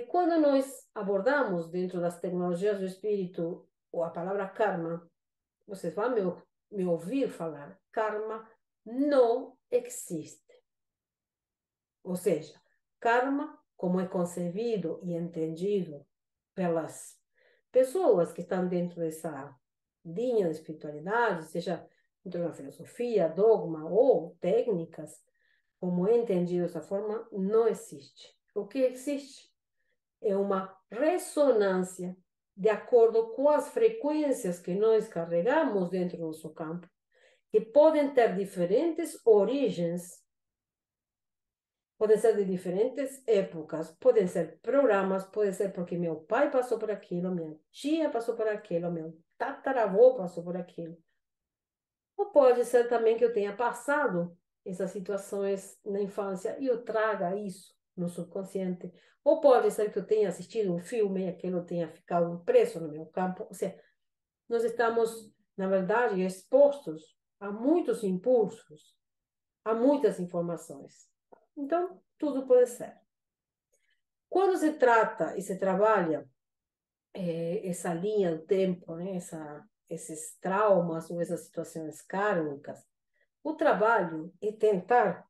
quando nós abordamos dentro das tecnologias do espírito ou a palavra karma, vocês vão me ouvir falar, karma não existe. Ou seja, karma, como é concebido e entendido pelas pessoas que estão dentro dessa linha de espiritualidade, seja dentro da filosofia, dogma ou técnicas, como é entendido dessa forma, não existe. O que existe é uma ressonância de acordo com as frequências que nós carregamos dentro do nosso campo, que podem ter diferentes origens, podem ser de diferentes épocas, podem ser programas, pode ser porque meu pai passou por aquilo, minha tia passou por aquilo, meu tataravô passou por aquilo. Ou pode ser também que eu tenha passado essas situações na infância e eu traga isso no subconsciente. Ou pode ser que eu tenha assistido um filme e aquilo tenha ficado impresso no meu campo. Ou seja, nós estamos, na verdade, expostos a muitos impulsos, a muitas informações. Então, tudo pode ser. Quando se trata e se trabalha essa linha do tempo, né, esses traumas ou essas situações kármicas, o trabalho é tentar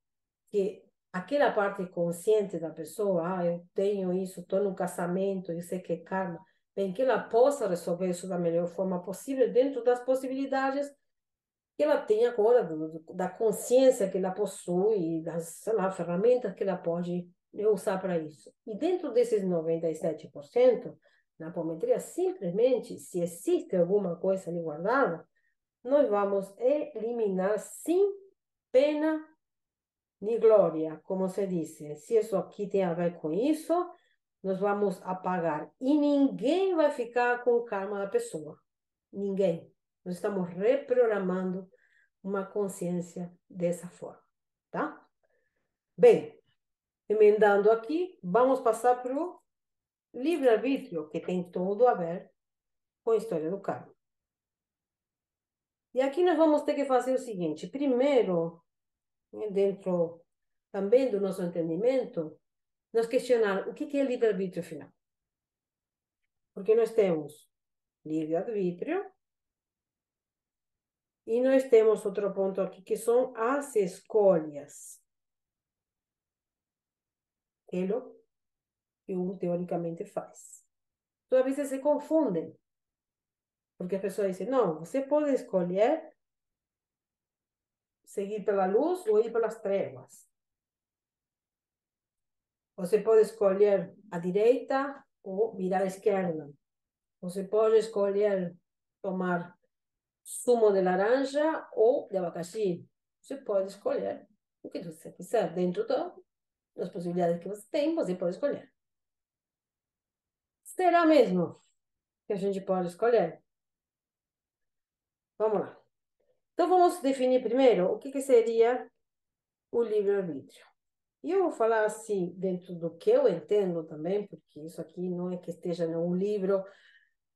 que aquela parte consciente da pessoa, eu tenho isso, estou no casamento, eu sei que é karma, bem, que ela possa resolver isso da melhor forma possível, dentro das possibilidades que ela tem agora, da consciência que ela possui, das, sei lá, ferramentas que ela pode usar para isso. E dentro desses 97%, na apometria, simplesmente, se existe alguma coisa ali guardada, nós vamos eliminar sem pena ni glória, como se diz. Se isso aqui tem a ver com isso, nós vamos apagar. E ninguém vai ficar com o karma da pessoa. Ninguém. Nós estamos reprogramando uma consciência dessa forma, tá? Bem, emendando aqui, vamos passar para o livre-arbítrio, que tem tudo a ver com a história do karma. E aqui nós vamos ter que fazer o seguinte: primeiro, dentro também do nosso entendimento, nós questionar o que é livre-arbítrio final. Porque nós temos livre-arbítrio e nós temos outro ponto aqui, que são as escolhas. Aquilo que um teoricamente faz. Então, às vezes se confundem. Porque a pessoa diz, não, você pode escolher seguir pela luz ou ir pelas trevas. Você pode escolher a direita ou virar à esquerda. Você pode escolher tomar sumo de laranja ou de abacaxi. Você pode escolher o que você quiser. Dentro das possibilidades que você tem, você pode escolher. Será mesmo que a gente pode escolher? Vamos lá. Então, vamos definir primeiro o que seria o livre-arbítrio. E eu vou falar assim, dentro do que eu entendo também, porque isso aqui não é que esteja em um livro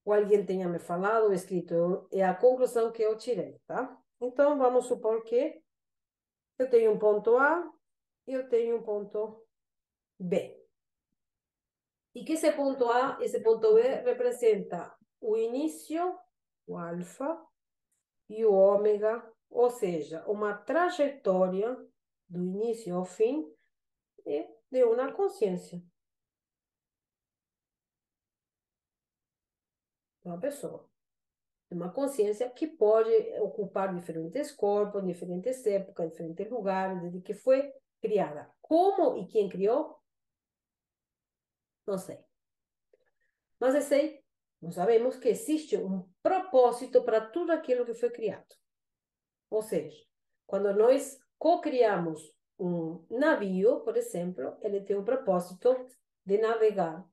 ou alguém tenha me falado ou escrito, é a conclusão que eu tirei, tá? Então, vamos supor que eu tenho um ponto A e eu tenho um ponto B. E que esse ponto A, esse ponto B representa o início, o alfa, e o ômega, ou seja, uma trajetória do início ao fim de uma consciência, de uma pessoa. De uma consciência que pode ocupar diferentes corpos, diferentes épocas, diferentes lugares, desde que foi criada. Como e quem criou? Não sei. Mas eu sei, nós sabemos que existe um propósito para tudo aquilo que foi criado. Ou seja, quando nós co-criamos um navio, por exemplo, ele tem um propósito de navegar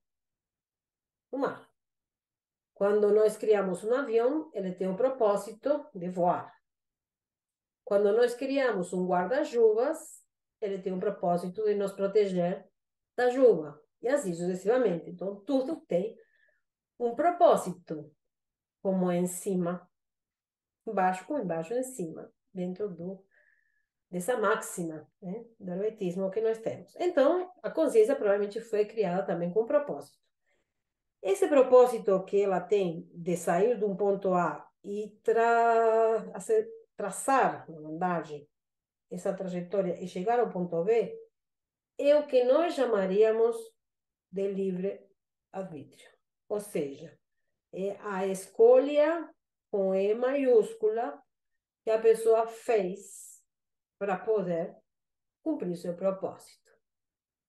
no mar. Quando nós criamos um avião, ele tem um propósito de voar. Quando nós criamos um guarda-chuvas, ele tem um propósito de nos proteger da chuva. E assim sucessivamente. Então, tudo tem um propósito, como é em cima, embaixo, como embaixo, em cima, dentro dessa máxima, né, do hermetismo que nós temos. Então, a consciência provavelmente foi criada também com um propósito. Esse propósito que ela tem de sair de um ponto A e traçar, na verdade, essa trajetória e chegar ao ponto B, é o que nós chamaríamos de livre-arbítrio. Ou seja, é a escolha com E maiúscula que a pessoa fez para poder cumprir seu propósito.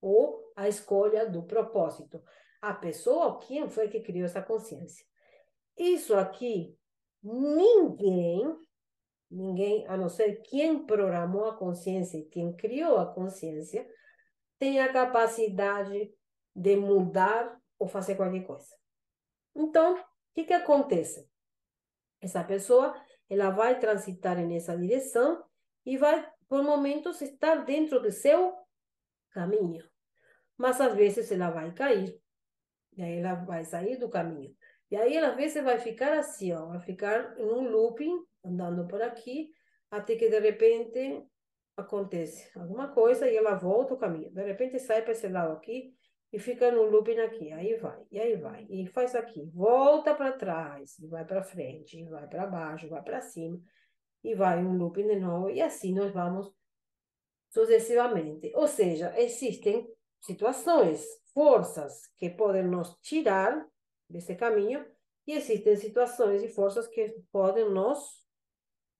Ou a escolha do propósito. A pessoa, quem foi que criou essa consciência? Isso aqui, ninguém, a não ser quem programou a consciência e quem criou a consciência, tem a capacidade de mudar ou fazer qualquer coisa. Então, o que acontece? Essa pessoa, ela vai transitar nessa direção e vai, por momentos, estar dentro do seu caminho. Mas, às vezes, ela vai cair. E aí ela vai sair do caminho. E aí, às vezes, vai ficar assim, ó, vai ficar em um looping, andando por aqui, até que, de repente, acontece alguma coisa e ela volta o caminho. De repente, sai para esse lado aqui e fica no looping aqui. Aí vai, e aí vai. E faz aqui, volta para trás, e vai para frente, e vai para baixo, vai para cima, e vai um looping de novo. E assim nós vamos sucessivamente. Ou seja, existem situações, forças que podem nos tirar desse caminho e existem situações e forças que podem nos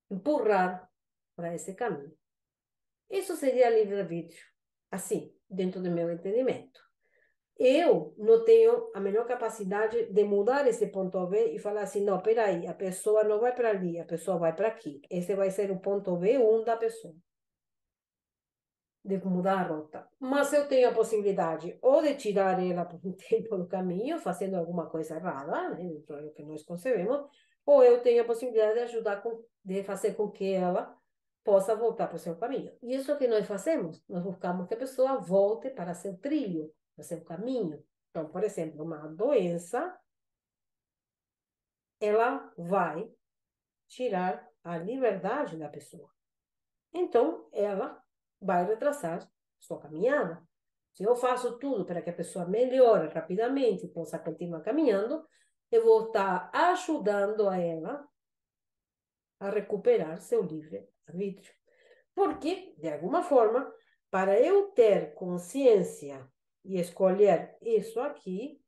empurrar para esse caminho. Isso seria livre-arbítrio, assim, dentro do meu entendimento. Eu não tenho a menor capacidade de mudar esse ponto B e falar assim, não, peraí, a pessoa não vai para ali, a pessoa vai para aqui. Esse vai ser o ponto B1 da pessoa. De mudar a rota. Mas eu tenho a possibilidade ou de tirar ela por um tempo do caminho, fazendo alguma coisa errada, né, dentro do que nós concebemos, ou eu tenho a possibilidade de ajudar, de fazer com que ela possa voltar para o seu caminho. E isso que nós fazemos, nós buscamos que a pessoa volte para seu trilho, para seu caminho. Então, por exemplo, uma doença, ela vai tirar a liberdade da pessoa. Então, ela vai retrasar sua caminhada. Se eu faço tudo para que a pessoa melhore rapidamente e possa continuar caminhando, eu vou estar ajudando a ela a recuperar seu livre-arbítrio. Porque, de alguma forma, para eu ter consciência e escolher isso aqui,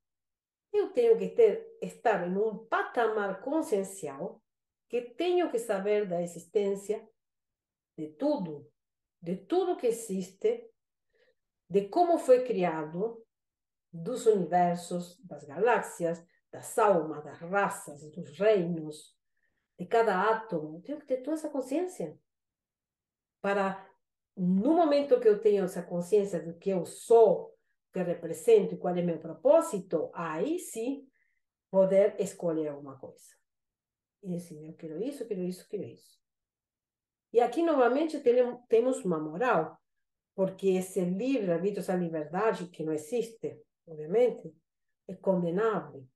eu tenho que estar em um patamar consciencial que tenho que saber da existência de tudo que existe, de como foi criado, dos universos, das galáxias, das almas, das raças, dos reinos, de cada átomo. Eu tenho que ter toda essa consciência para, no momento que eu tenho essa consciência do que eu sou, que represento e qual é meu propósito, aí sim poder escolher alguma coisa. E assim, eu quero isso, quero isso, quero isso. E aqui, novamente, temos uma moral, porque esse livre-arbítrio, essa liberdade que não existe, obviamente, é condenável.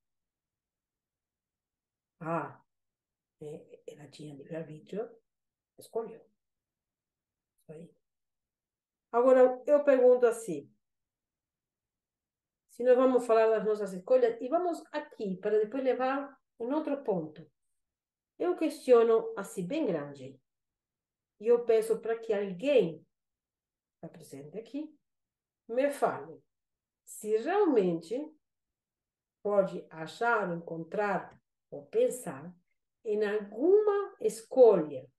Ah, ela tinha livre-arbítrio, escolheu. Isso aí. Agora, eu pergunto assim, se nós vamos falar das nossas escolhas, e vamos aqui, para depois levar em outro ponto. Eu questiono assim, bem grande, e eu peço para que alguém, está presente aqui, me fale se realmente pode achar, encontrar ou pensar em alguma escolha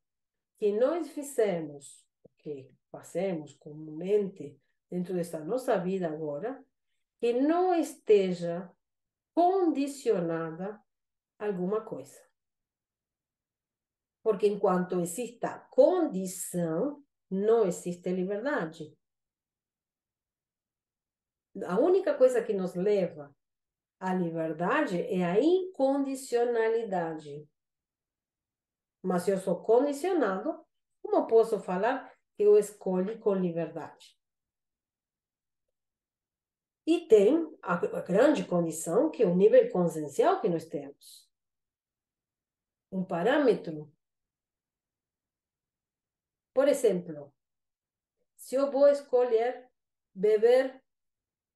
que nós fizemos, que fazemos comumente dentro desta nossa vida agora, que não esteja condicionada a alguma coisa. Porque enquanto exista condição, não existe liberdade. A única coisa que nos leva à liberdade é a incondicionalidade. Mas se eu sou condicionado, como posso falar que eu escolho com liberdade? E tem a grande condição, que é o nível consciencial que nós temos. Um parâmetro. Por exemplo, se eu vou escolher beber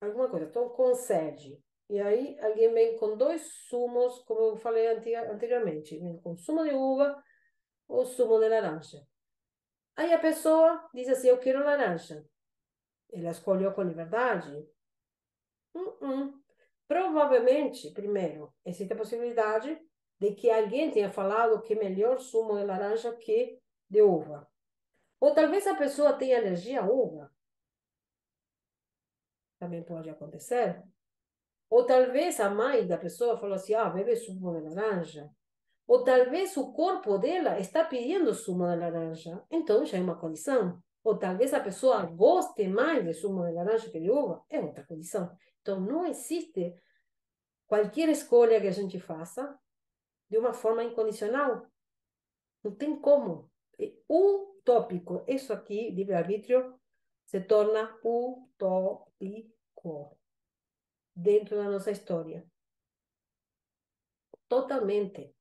alguma coisa, estou com sede, e aí alguém vem com dois sumos, como eu falei anteriormente, vem com sumo de uva ou sumo de laranja. Aí a pessoa diz assim, eu quero laranja. Ela escolheu com liberdade? Uh-uh. Provavelmente, primeiro, existe a possibilidade de que alguém tenha falado que é melhor sumo de laranja que de uva. Ou talvez a pessoa tenha alergia à uva. Também pode acontecer. Ou talvez a mãe da pessoa falou assim, ah, bebe sumo de laranja. Ou talvez o corpo dela está pedindo sumo de laranja. Então já é uma condição. Ou talvez a pessoa goste mais de sumo de laranja que de uva. É outra condição. Então não existe qualquer escolha que a gente faça de uma forma incondicional. Não tem como. É utópico. Isso aqui, livre-arbítrio, se torna utópico dentro da nossa história. Totalmente.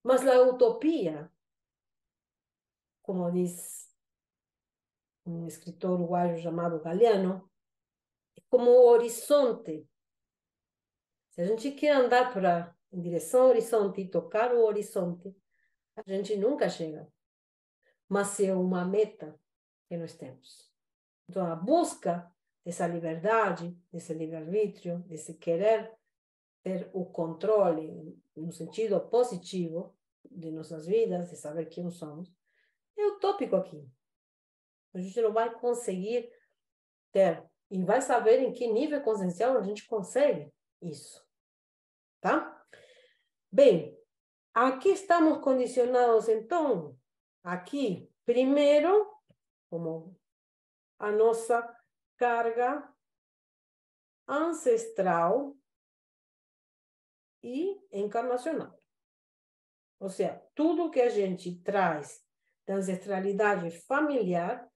Mas a utopia, como diz um escritor uruguaio chamado Galeano, é como o horizonte. Se a gente quer andar em direção ao horizonte e tocar o horizonte, a gente nunca chega. Mas é uma meta que nós temos. Então, a busca dessa liberdade, desse livre-arbítrio, desse querer ter o controle, no sentido positivo, de nossas vidas, de saber quem somos, é utópico aqui. A gente não vai conseguir ter, e vai saber em que nível consciencial a gente consegue isso. Tá? Bem, aqui estamos condicionados, então, aqui, primeiro, como a nossa carga ancestral e encarnacional. Ou seja, tudo que a gente traz da ancestralidade familiar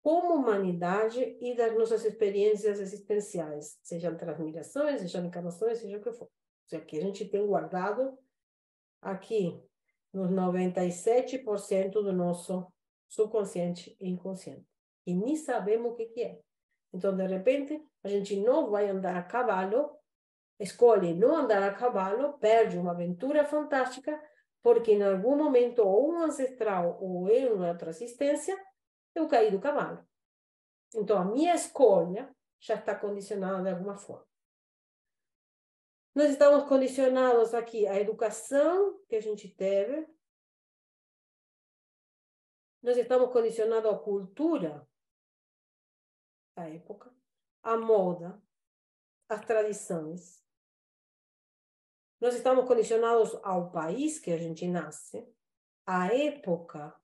como humanidade e das nossas experiências existenciais, sejam transmigrações, sejam encarnações, seja o que for. Ou seja, que a gente tem guardado aqui nos 97% do nosso subconsciente e inconsciente. E nem sabemos o que é. Então, de repente, a gente não vai andar a cavalo, escolhe não andar a cavalo, perde uma aventura fantástica, porque em algum momento, ou um ancestral, ou em uma outra existência, eu caí do cavalo. Então, a minha escolha já está condicionada de alguma forma. Nós estamos condicionados aqui à educação que a gente teve. Nós estamos condicionados à cultura da época, à moda, às tradições. Nós estamos condicionados ao país que a gente nasce, à época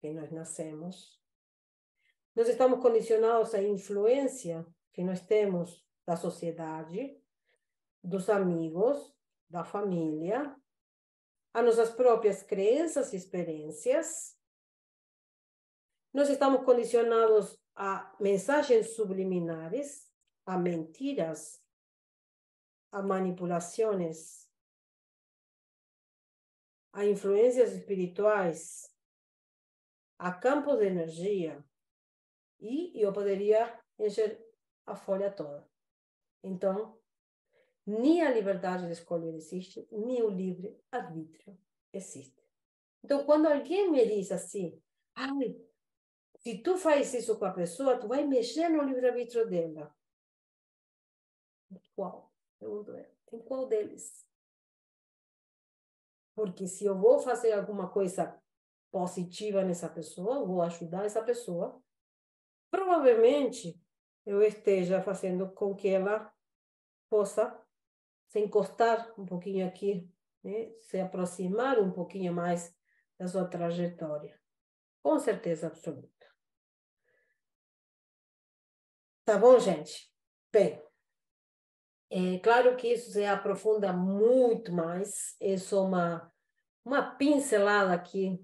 que nós nascemos. Nós estamos condicionados à influência que nós temos da sociedade, dos amigos, da família, a nossas próprias crenças e experiências. Nós estamos condicionados a mensagens subliminares, a mentiras, a manipulações, a influências espirituais, a campos de energia, e eu poderia encher a folha toda. Então, nem a liberdade de escolher existe, nem o livre-arbítrio existe. Então, quando alguém me diz assim, ai, se tu faz isso com a pessoa, tu vai mexer no livre-arbítrio dela. Qual? Pergunto eu. Em qual deles? Porque se eu vou fazer alguma coisa positiva nessa pessoa, vou ajudar essa pessoa, provavelmente eu esteja fazendo com que ela possa se encostar um pouquinho aqui, né? Se aproximar um pouquinho mais da sua trajetória. Com certeza absoluta. Tá bom, gente? Bem, é claro que isso se aprofunda muito mais. É só uma pincelada aqui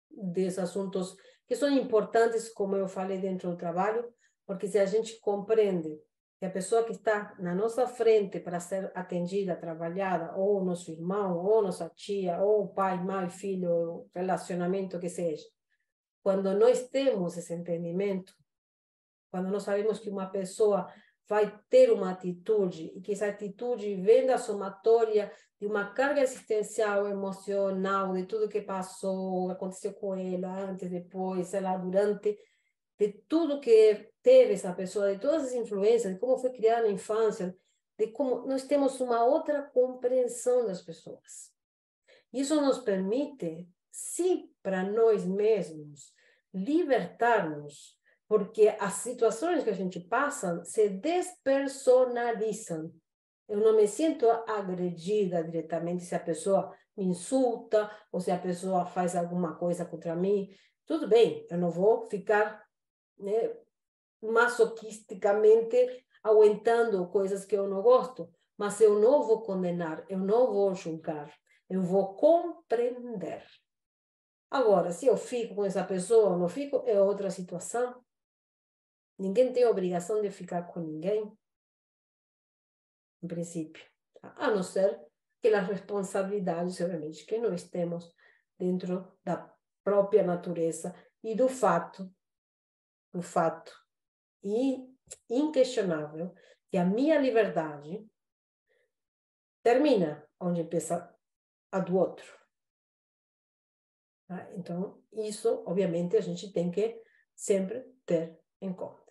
desses assuntos que são importantes, como eu falei, dentro do trabalho, porque se a gente compreende que a pessoa que está na nossa frente para ser atendida, trabalhada, ou nosso irmão, ou nossa tia, ou pai, mãe, filho, relacionamento que seja, quando nós temos esse entendimento, quando nós sabemos que uma pessoa vai ter uma atitude e que essa atitude vem da somatória de uma carga existencial, emocional, de tudo que passou, aconteceu com ela antes, depois, sei lá, durante, de tudo que teve essa pessoa, de todas as influências, de como foi criada na infância, de como nós temos uma outra compreensão das pessoas. Isso nos permite, sim, para nós mesmos, libertar-nos, porque as situações que a gente passa se despersonalizam. Eu não me sinto agredida diretamente se a pessoa me insulta ou se a pessoa faz alguma coisa contra mim. Tudo bem, eu não vou ficar, né, masoquisticamente aguentando coisas que eu não gosto, mas eu não vou condenar, eu não vou julgar, eu vou compreender. Agora, se eu fico com essa pessoa ou não fico, é outra situação. Ninguém tem obrigação de ficar com ninguém, em princípio. A não ser que as responsabilidades, obviamente, que nós temos dentro da própria natureza e do fato inquestionável que a minha liberdade termina onde começa a do outro. Então, isso, obviamente, a gente tem que sempre ter em conta.